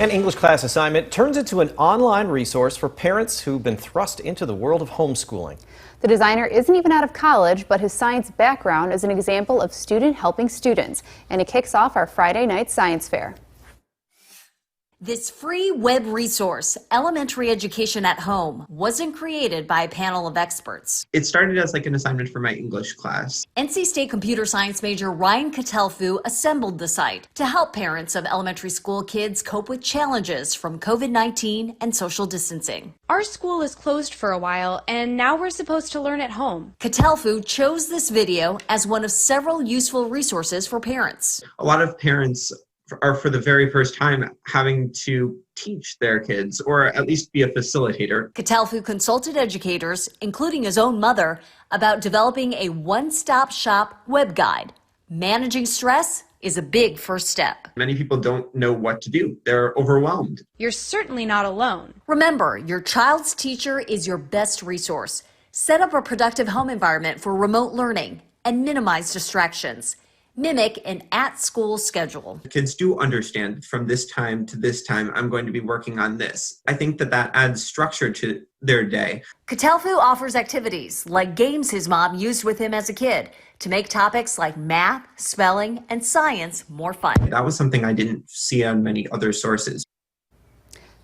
An English class assignment turns into an online resource for parents who've been thrust into the world of homeschooling. The designer isn't even out of college, but his science background is an example of student helping students, and it kicks off our Friday night science fair. This free web resource, Elementary Education at Home, wasn't created by a panel of experts. It started as like an assignment for my English class. NC State computer science major Ryan Catelfu assembled the site to help parents of elementary school kids cope with challenges from COVID-19 and social distancing. Our school is closed for a while, and now we're supposed to learn at home. Catelfu chose this video as one of several useful resources for parents. A lot of parents are for the very first time having to teach their kids, or at least be a facilitator. Catelfu consulted educators, including his own mother, about developing a one-stop shop web guide. Managing stress is a big first step. Many people don't know what to do. They're overwhelmed. You're certainly not alone. Remember, your child's teacher is your best resource. Set up a productive home environment for remote learning and minimize distractions. Mimic an at-school schedule. Kids do understand from this time to this time, I'm going to be working on this. I think that adds structure to their day. Catelfu offers activities like games his mom used with him as a kid to make topics like math, spelling, and science more fun. That was something I didn't see on many other sources.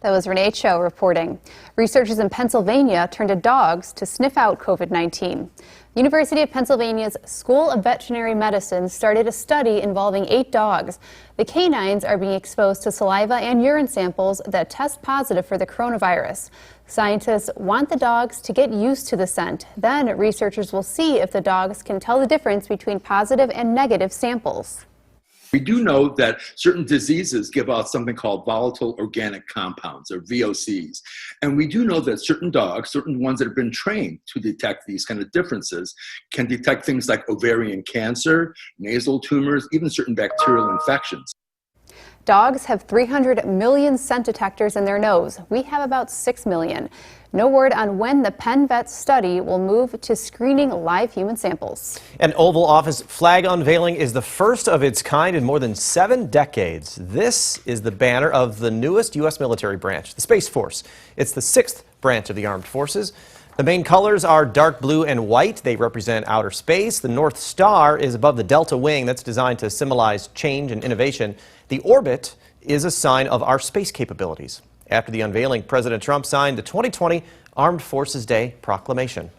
That was Renee Cho reporting. Researchers in Pennsylvania turned to dogs to sniff out COVID-19. University of Pennsylvania's School of Veterinary Medicine started a study involving 8 dogs. The canines are being exposed to saliva and urine samples that test positive for the coronavirus. Scientists want the dogs to get used to the scent. Then researchers will see if the dogs can tell the difference between positive and negative samples. We do know that certain diseases give out something called volatile organic compounds, or VOCs. And we do know that certain dogs, certain ones that have been trained to detect these kind of differences, can detect things like ovarian cancer, nasal tumors, even certain bacterial infections. Dogs have 300 million scent detectors in their nose. We have about 6 million. No word on when the Penn Vet study will move to screening live human samples. An Oval Office flag unveiling is the first of its kind in more than 7 decades. This is the banner of the newest U.S. military branch, the Space Force. It's the 6th branch of the armed forces. The main colors are dark blue and white. They represent outer space. The North Star is above the Delta Wing. That's designed to symbolize change and innovation. The orbit is a sign of our space capabilities. After the unveiling, President Trump signed the 2020 Armed Forces Day proclamation.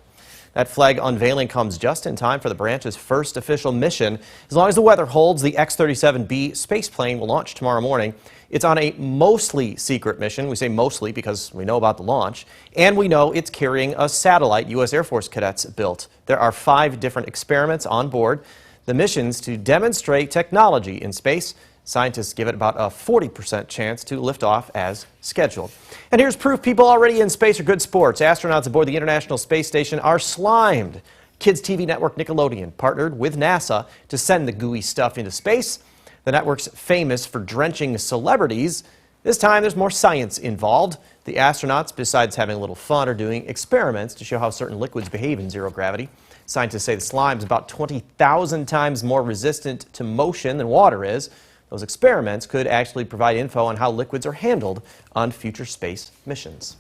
That flag unveiling comes just in time for the branch's first official mission. As long as the weather holds, the X-37B spaceplane will launch tomorrow morning. It's on a mostly secret mission. We say mostly because we know about the launch, and we know it's carrying a satellite U.S. Air Force cadets built. There are 5 different experiments on board. The mission's to demonstrate technology in space. Scientists give it about a 40% chance to lift off as scheduled. And here's proof people already in space are good sports. Astronauts aboard the International Space Station are slimed. Kids TV network Nickelodeon partnered with NASA to send the gooey stuff into space. The network's famous for drenching celebrities. This time there's more science involved. The astronauts, besides having a little fun, are doing experiments to show how certain liquids behave in zero gravity. Scientists say the slime is about 20,000 times more resistant to motion than water is. Those experiments could actually provide info on how liquids are handled on future space missions.